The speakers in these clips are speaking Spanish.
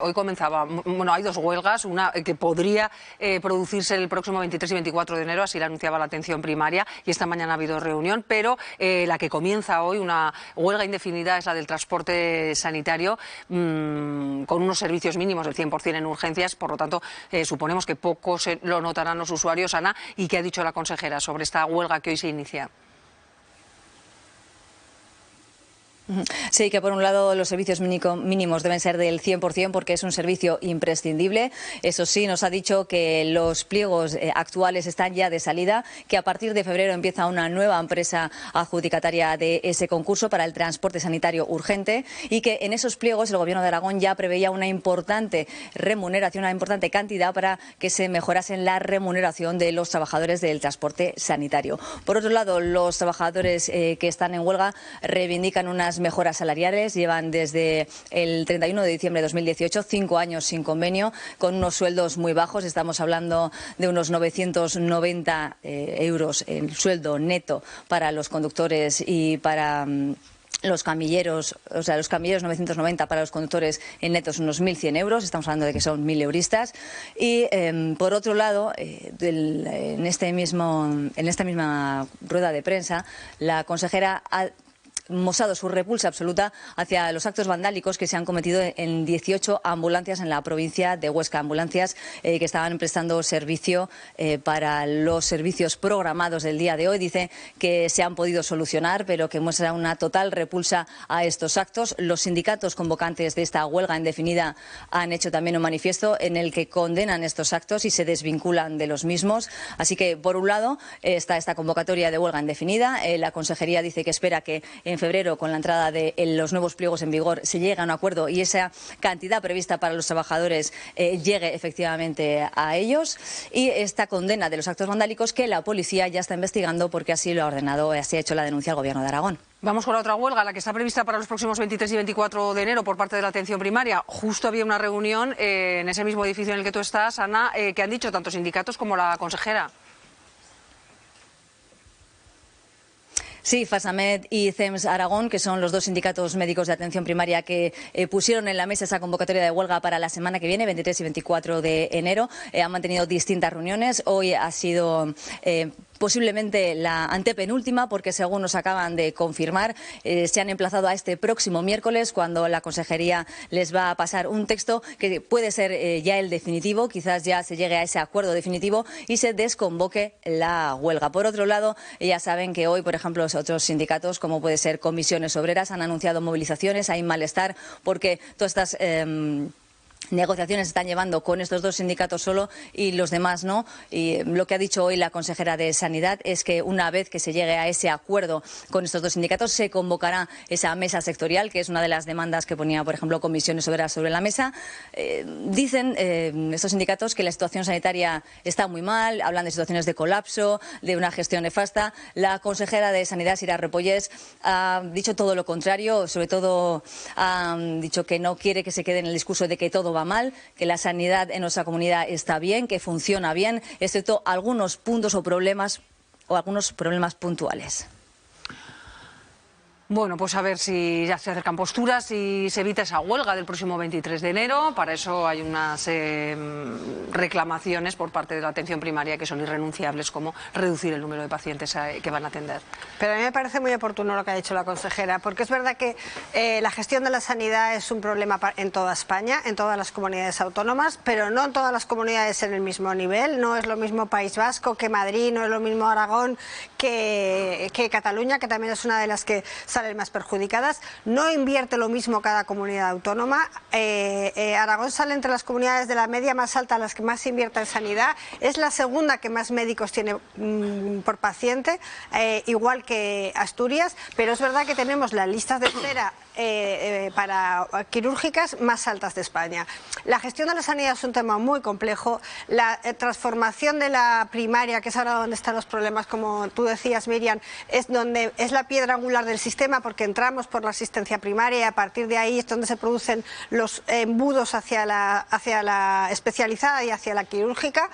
Hoy comenzaba, bueno, hay dos huelgas, una que podría producirse el próximo 23 y 24 de enero, así lo anunciaba la atención primaria, y esta mañana ha habido reunión, pero la que comienza hoy, una huelga indefinida, es la del transporte sanitario, con unos servicios mínimos del 100% en urgencias, por lo tanto, suponemos que poco lo notarán los usuarios, Ana. ¿Y qué ha dicho la consejera sobre esta huelga que hoy se inicia? Sí, que por un lado los servicios mínimos deben ser del 100% porque es un servicio imprescindible. Eso sí, nos ha dicho que los pliegos actuales están ya de salida, que a partir de febrero empieza una nueva empresa adjudicataria de ese concurso para el transporte sanitario urgente y que en esos pliegos el Gobierno de Aragón ya preveía una importante remuneración, una importante cantidad para que se mejorase la remuneración de los trabajadores del transporte sanitario. Por otro lado, los trabajadores que están en huelga reivindican unas mejoras salariales. Llevan desde el 31 de diciembre de 2018 5 años sin convenio, con unos sueldos muy bajos. Estamos hablando de unos 990 euros el sueldo neto para los conductores y para los camilleros, o sea, los camilleros 990, para los conductores en netos unos 1.100 euros, estamos hablando de que son 1.000 euristas. Y por otro lado, en esta misma rueda de prensa, la consejera ha mostrado su repulsa absoluta hacia los actos vandálicos que se han cometido en 18 ambulancias en la provincia de Huesca, ambulancias que estaban prestando servicio para los servicios programados del día de hoy. Dice que se han podido solucionar, pero que muestra una total repulsa a estos actos. Los sindicatos convocantes de esta huelga indefinida han hecho también un manifiesto en el que condenan estos actos y se desvinculan de los mismos. Así que, por un lado, está esta convocatoria de huelga indefinida. La consejería dice que espera que en febrero, con la entrada de los nuevos pliegos en vigor, se llegue a un acuerdo y esa cantidad prevista para los trabajadores llegue efectivamente a ellos. Y esta condena de los actos vandálicos que la policía ya está investigando porque así lo ha ordenado, así ha hecho la denuncia al Gobierno de Aragón. Vamos con la otra huelga, la que está prevista para los próximos 23 y 24 de enero por parte de la atención primaria. Justo había una reunión en ese mismo edificio en el que tú estás, Ana, que han dicho tanto sindicatos como la consejera. Sí, FASAMED y CEMS Aragón, que son los dos sindicatos médicos de atención primaria que pusieron en la mesa esa convocatoria de huelga para la semana que viene, 23 y 24 de enero, han mantenido distintas reuniones. Hoy ha sido posiblemente la antepenúltima, porque según nos acaban de confirmar, se han emplazado a este próximo miércoles, cuando la consejería les va a pasar un texto que puede ser ya el definitivo, quizás ya se llegue a ese acuerdo definitivo y se desconvoque la huelga. Por otro lado, ya saben que hoy, por ejemplo, los otros sindicatos, como puede ser Comisiones Obreras, han anunciado movilizaciones. Hay malestar porque todas estas negociaciones se están llevando con estos dos sindicatos solo y los demás no. Y lo que ha dicho hoy la consejera de Sanidad es que una vez que se llegue a ese acuerdo con estos dos sindicatos, se convocará esa mesa sectorial, que es una de las demandas que ponía, por ejemplo, Comisiones Obreras sobre la mesa. Dicen estos sindicatos que la situación sanitaria está muy mal, hablan de situaciones de colapso, de una gestión nefasta. La consejera de Sanidad, Sira Repollés, ha dicho todo lo contrario. Sobre todo ha dicho que no quiere que se quede en el discurso de que todo va mal, que la sanidad en nuestra comunidad está bien, que funciona bien, excepto algunos puntos o algunos problemas puntuales. Bueno, pues a ver si ya se acercan posturas y se evita esa huelga del próximo 23 de enero. Para eso hay unas reclamaciones por parte de la atención primaria que son irrenunciables, como reducir el número de pacientes que van a atender. Pero a mí me parece muy oportuno lo que ha dicho la consejera, porque es verdad que la gestión de la sanidad es un problema en toda España, en todas las comunidades autónomas, pero no en todas las comunidades en el mismo nivel. No es lo mismo País Vasco que Madrid, no es lo mismo Aragón que Cataluña, que también es una de las que salen más perjudicadas. No invierte lo mismo cada comunidad autónoma. Aragón sale entre las comunidades de la media más alta, las que más invierte en sanidad. Es la segunda que más médicos tiene por paciente, igual que Asturias, pero es verdad que tenemos las listas de espera para quirúrgicas más altas de España. La gestión de la sanidad es un tema muy complejo. La transformación de la primaria, que es ahora donde están los problemas, como tú decías, Miriam, es la piedra angular del sistema, porque entramos por la asistencia primaria y a partir de ahí es donde se producen los embudos hacia la especializada y hacia la quirúrgica.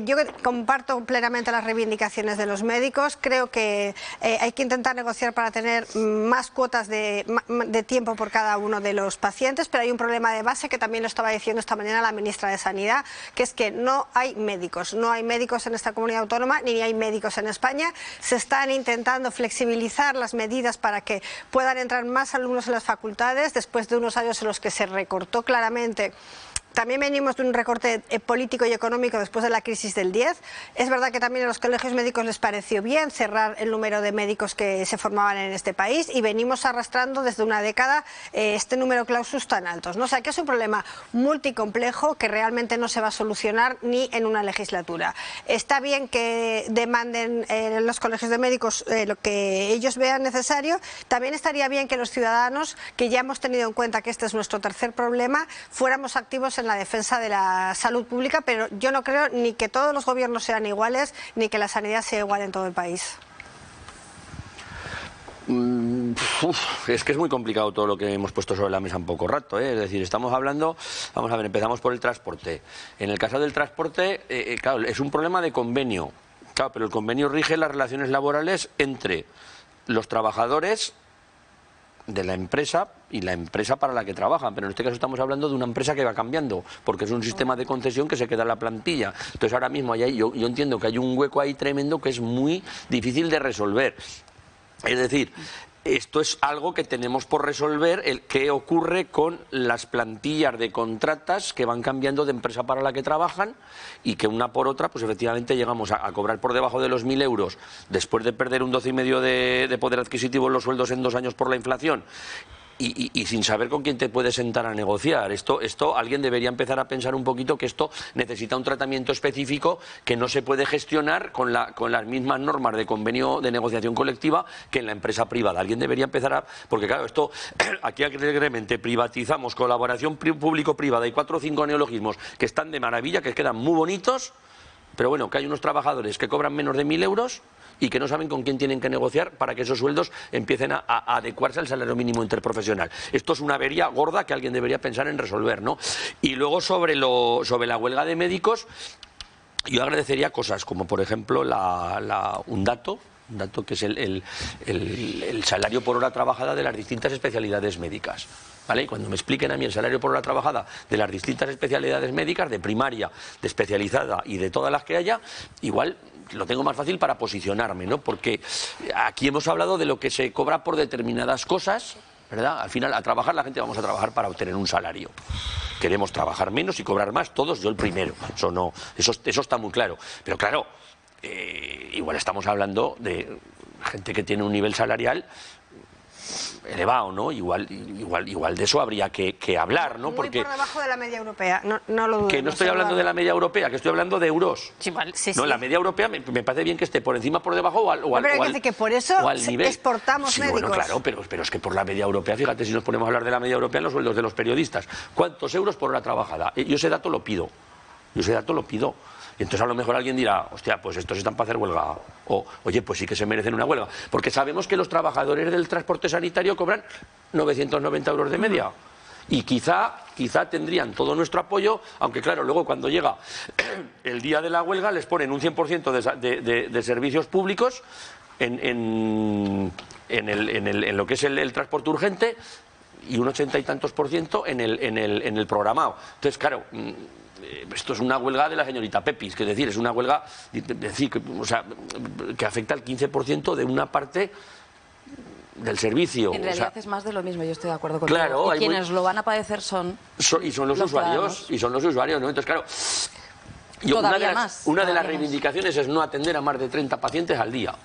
Yo comparto plenamente las reivindicaciones de los médicos. Creo que hay que intentar negociar para tener más cuotas de tiempo por cada uno de los pacientes, pero hay un problema de base que también lo estaba diciendo esta mañana la ministra de Sanidad, que es que no hay médicos. No hay médicos en esta comunidad autónoma ni hay médicos en España. Se están intentando flexibilizar las medidas para que puedan entrar más alumnos en las facultades después de unos años en los que se recortó claramente. También venimos de un recorte político y económico después de la crisis del 10. Es verdad que también a los colegios médicos les pareció bien cerrar el número de médicos que se formaban en este país y venimos arrastrando desde una década este número de clausus tan altos, ¿no? O sea, que es un problema multicomplejo que realmente no se va a solucionar ni en una legislatura. Está bien que demanden los colegios de médicos lo que ellos vean necesario. También estaría bien que los ciudadanos, que ya hemos tenido en cuenta que este es nuestro tercer problema, fuéramos activos en la defensa de la salud pública, pero yo no creo ni que todos los gobiernos sean iguales, ni que la sanidad sea igual en todo el país. Es que es muy complicado todo lo que hemos puesto sobre la mesa en poco rato, ¿eh? Es decir, estamos hablando, vamos a ver, empezamos por el transporte. En el caso del transporte, claro, es un problema de convenio, claro, pero el convenio rige las relaciones laborales entre los trabajadores de la empresa y la empresa para la que trabajan, pero en este caso estamos hablando de una empresa que va cambiando, porque es un sistema de concesión que se queda en la plantilla. Entonces ahora mismo yo entiendo que hay un hueco ahí tremendo que es muy difícil de resolver. Es decir, esto es algo que tenemos por resolver, el qué ocurre con las plantillas de contratas que van cambiando de empresa para la que trabajan y que una por otra, pues efectivamente llegamos a cobrar por debajo de los 1.000 euros después de perder un 12,5% de poder adquisitivo en los sueldos en 2 años por la inflación. Y sin saber con quién te puedes sentar a negociar. Esto alguien debería empezar a pensar un poquito que esto necesita un tratamiento específico que no se puede gestionar con las mismas normas de convenio de negociación colectiva que en la empresa privada. Alguien debería empezar a... Porque claro, esto aquí alegremente privatizamos colaboración público-privada y 4 o 5 neologismos que están de maravilla, que quedan muy bonitos, pero bueno, que hay unos trabajadores que cobran menos de 1.000 euros y que no saben con quién tienen que negociar para que esos sueldos empiecen a adecuarse al salario mínimo interprofesional. Esto es una avería gorda que alguien debería pensar en resolver, ¿no? Y luego sobre la huelga de médicos, yo agradecería cosas como, por ejemplo, un dato que es el salario por hora trabajada de las distintas especialidades médicas. ¿Vale? Y cuando me expliquen a mí el salario por hora trabajada de las distintas especialidades médicas, de primaria, de especializada y de todas las que haya, igual lo tengo más fácil para posicionarme, ¿no? Porque aquí hemos hablado de lo que se cobra por determinadas cosas, ¿verdad? Al final, a trabajar la gente vamos a trabajar para obtener un salario. Queremos trabajar menos y cobrar más, todos, yo el primero. Eso está muy claro. Pero claro, igual estamos hablando de gente que tiene un nivel salarial elevado, ¿no? Igual de eso habría que hablar, ¿no? Porque muy por debajo de la media europea, no lo dudo. Que no estoy hablando de la media europea, que estoy hablando de euros. Sí, vale, sí, no, sí. la media europea me parece bien que esté por encima, por debajo o al pero hay que decir que por eso exportamos médicos. Bueno, claro, pero es que por la media europea, fíjate, si nos ponemos a hablar de la media europea en los sueldos de los periodistas, ¿cuántos euros por hora trabajada? Yo ese dato lo pido. Y entonces a lo mejor alguien dirá, hostia, pues estos están para hacer huelga. O, oye, pues sí que se merecen una huelga. Porque sabemos que los trabajadores del transporte sanitario cobran 990 euros de media. Y quizá tendrían todo nuestro apoyo, aunque claro, luego cuando llega el día de la huelga les ponen un 100% de servicios públicos en lo que es el transporte urgente y un 80 y tantos % en el programado. Entonces, claro, esto es una huelga de la señorita Pepis, que es decir, es una huelga que afecta al 15% de una parte del servicio. En realidad es más de lo mismo, yo estoy de acuerdo contigo. Claro, y quienes lo van a padecer son los usuarios, ¿no? Entonces, claro, una de las reivindicaciones es no atender a más de 30 pacientes al día.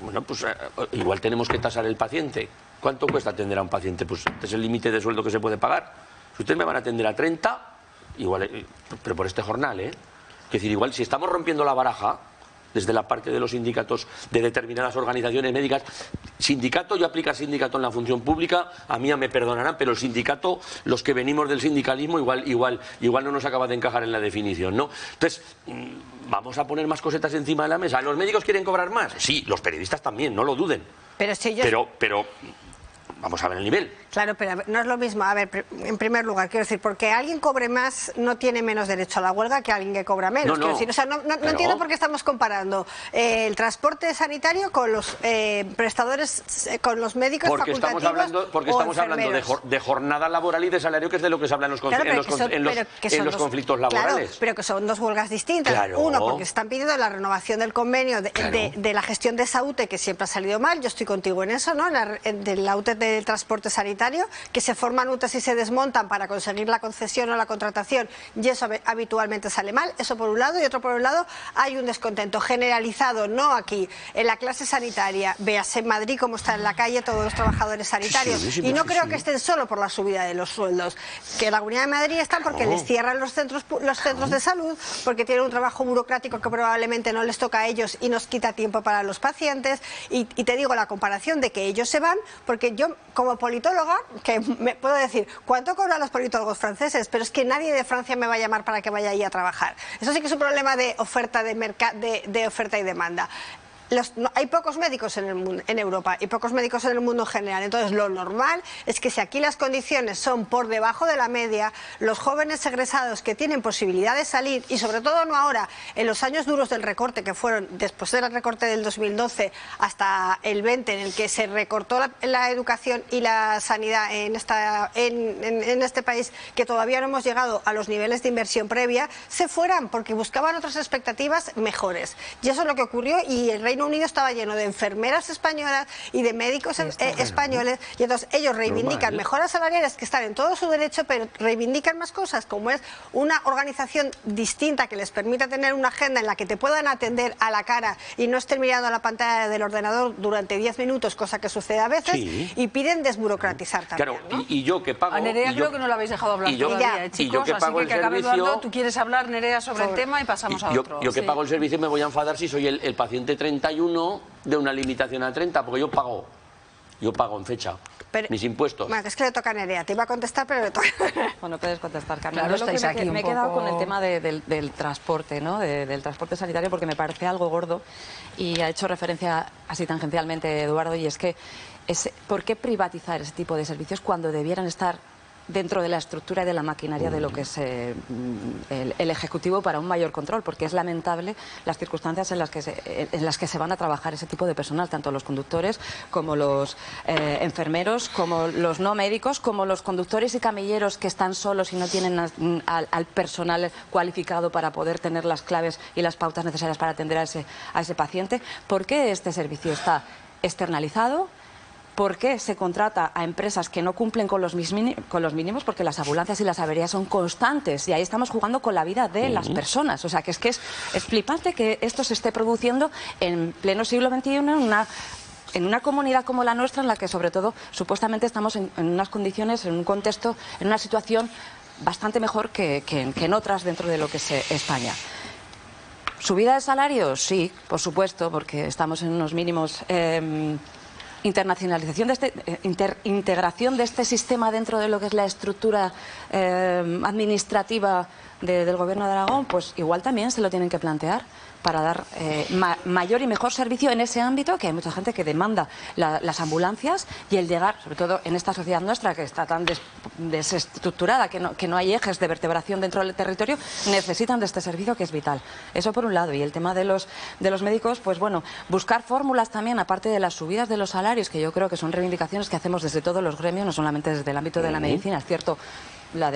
Bueno, pues igual tenemos que tasar el paciente. ¿Cuánto cuesta atender a un paciente? Pues este es el límite de sueldo que se puede pagar. Si ustedes me van a atender a 30, igual, pero por este jornal, ¿eh? Es decir, igual si estamos rompiendo la baraja desde la parte de los sindicatos de determinadas organizaciones médicas, yo aplico sindicato en la función pública, a mí ya me perdonarán, pero el sindicato, los que venimos del sindicalismo, igual no nos acaba de encajar en la definición, ¿no? Entonces, vamos a poner más cosetas encima de la mesa. ¿Los médicos quieren cobrar más? Sí, los periodistas también, no lo duden. Pero si ellos... Pero vamos a ver el nivel. Claro, pero a ver, no es lo mismo. A ver, en primer lugar, quiero decir, porque alguien cobre más no tiene menos derecho a la huelga que alguien que cobra menos. Quiero decir, o sea, no entiendo por qué estamos comparando el transporte sanitario con los prestadores, con los médicos facultativos. Porque estamos hablando de jornada laboral y de salario, que es de lo que se habla en los conflictos laborales. Claro, pero que son dos huelgas distintas. Claro. Uno, porque se están pidiendo la renovación del convenio de la gestión de esa UTE, que siempre ha salido mal. Yo estoy contigo en eso, ¿no? De la UTE del transporte sanitario, que se forman UTEs y se desmontan para conseguir la concesión o la contratación, y eso habitualmente sale mal. Eso por un lado. Y otro por un lado, hay un descontento generalizado, no aquí, en la clase sanitaria. Véase en Madrid cómo están en la calle todos los trabajadores sanitarios. Y no creo que estén solo por la subida de los sueldos. Que en la Comunidad de Madrid están porque les cierran los centros de salud, porque tienen un trabajo burocrático que probablemente no les toca a ellos y nos quita tiempo para los pacientes. Y te digo la comparación de que ellos se van, porque yo, como politóloga, que me puedo decir cuánto cobran los politólogos franceses, pero es que nadie de Francia me va a llamar para que vaya ahí a trabajar. Eso sí que es un problema de oferta de oferta y demanda. Hay pocos médicos en Europa y pocos médicos en el mundo en general. Entonces, lo normal es que si aquí las condiciones son por debajo de la media, los jóvenes egresados que tienen posibilidad de salir, y sobre todo no ahora, en los años duros del recorte, que fueron después del recorte del 2012 hasta el 20, en el que se recortó la educación y la sanidad en este país, que todavía no hemos llegado a los niveles de inversión previa, se fueran porque buscaban otras expectativas mejores. Y eso es lo que ocurrió, y el Reino Unido estaba lleno de enfermeras españolas y de médicos españoles, y entonces ellos reivindican mejoras salariales, que están en todo su derecho, pero reivindican más cosas, como es una organización distinta que les permita tener una agenda en la que te puedan atender a la cara y no estén mirando a la pantalla del ordenador durante 10 minutos, cosa que sucede a veces, y piden desburocratizar también. Claro, ¿no? y yo que pago... A Nerea creo que no la habéis dejado hablar todavía, chicos, y yo que pago así que acabe Eduardo, tú quieres hablar, Nerea, sobre el tema y pasamos a otro. Yo que pago el servicio me voy a enfadar si soy el paciente 31 de una limitación a 30, porque yo pago en fecha, mis impuestos. Bueno, es que le toca a Nerea, te iba a contestar, pero le toca. Bueno, puedes contestar, Carmen. Claro, Yo lo que me he quedado con el tema del transporte, ¿no? Del transporte sanitario, porque me parece algo gordo, y ha hecho referencia así tangencialmente Eduardo, y es que ¿por qué privatizar ese tipo de servicios cuando debieran estar dentro de la estructura y de la maquinaria de lo que es el Ejecutivo para un mayor control? Porque es lamentable las circunstancias en las que se van a trabajar ese tipo de personal, tanto los conductores como los enfermeros, como los no médicos, como los conductores y camilleros que están solos y no tienen al personal cualificado para poder tener las claves y las pautas necesarias para atender a ese paciente. ¿Por qué este servicio está externalizado? ¿Por qué se contrata a empresas que no cumplen con los mínimos? Porque las ambulancias y las averías son constantes, y ahí estamos jugando con la vida de las personas. O sea, que es flipante que esto se esté produciendo en pleno siglo XXI en una comunidad como la nuestra, en la que sobre todo supuestamente estamos en unas condiciones, en un contexto, en una situación bastante mejor que en otras dentro de lo que es España. ¿Subida de salarios? Sí, por supuesto, porque estamos en unos mínimos... Internacionalización integración de este sistema dentro de lo que es la estructura administrativa del Gobierno de Aragón, pues igual también se lo tienen que plantear para dar mayor y mejor servicio en ese ámbito, que hay mucha gente que demanda las ambulancias, y el llegar, sobre todo en esta sociedad nuestra que está tan desestructurada, que no hay ejes de vertebración dentro del territorio, necesitan de este servicio, que es vital. Eso por un lado. Y el tema de los médicos, pues bueno, buscar fórmulas también, aparte de las subidas de los salarios, que yo creo que son reivindicaciones que hacemos desde todos los gremios, no solamente desde el ámbito de la medicina. Es cierto, la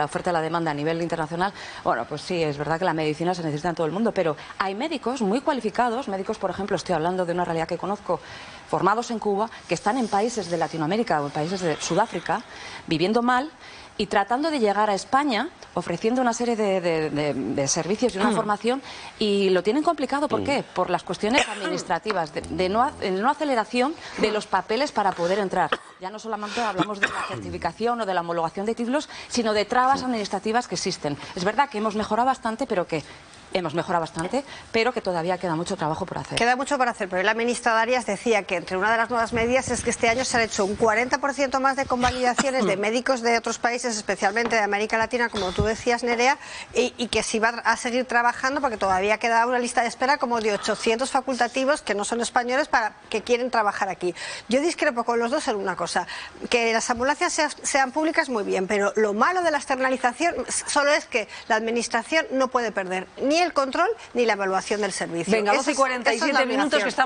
oferta y la demanda a nivel internacional, bueno, pues sí, es verdad que la medicina se necesita en todo el mundo, pero hay médicos muy cualificados, médicos, por ejemplo, estoy hablando de una realidad que conozco, formados en Cuba, que están en países de Latinoamérica o en países de Sudáfrica, viviendo mal y tratando de llegar a España, ofreciendo una serie de servicios y una formación, y lo tienen complicado. ¿Por qué? Por las cuestiones administrativas, de no aceleración de los papeles para poder entrar. Ya no solamente hablamos de la certificación o de la homologación de títulos, sino de trabas administrativas que existen. Es verdad que hemos mejorado bastante, pero que hemos mejorado bastante, pero que todavía queda mucho trabajo por hacer. Queda mucho por hacer, pero la ministra Darias decía que entre una de las nuevas medidas es que este año se han hecho un 40% más de convalidaciones de médicos de otros países, especialmente de América Latina, como tú decías, Nerea, y que se iba a seguir trabajando porque todavía queda una lista de espera como de 800 facultativos que no son españoles que quieren trabajar aquí. Yo discrepo con los dos en una cosa, que las ambulancias sean públicas muy bien, pero lo malo de la externalización solo es que la administración no puede perder ni el control ni la evaluación del servicio. Venga, 12:47 minutos que estamos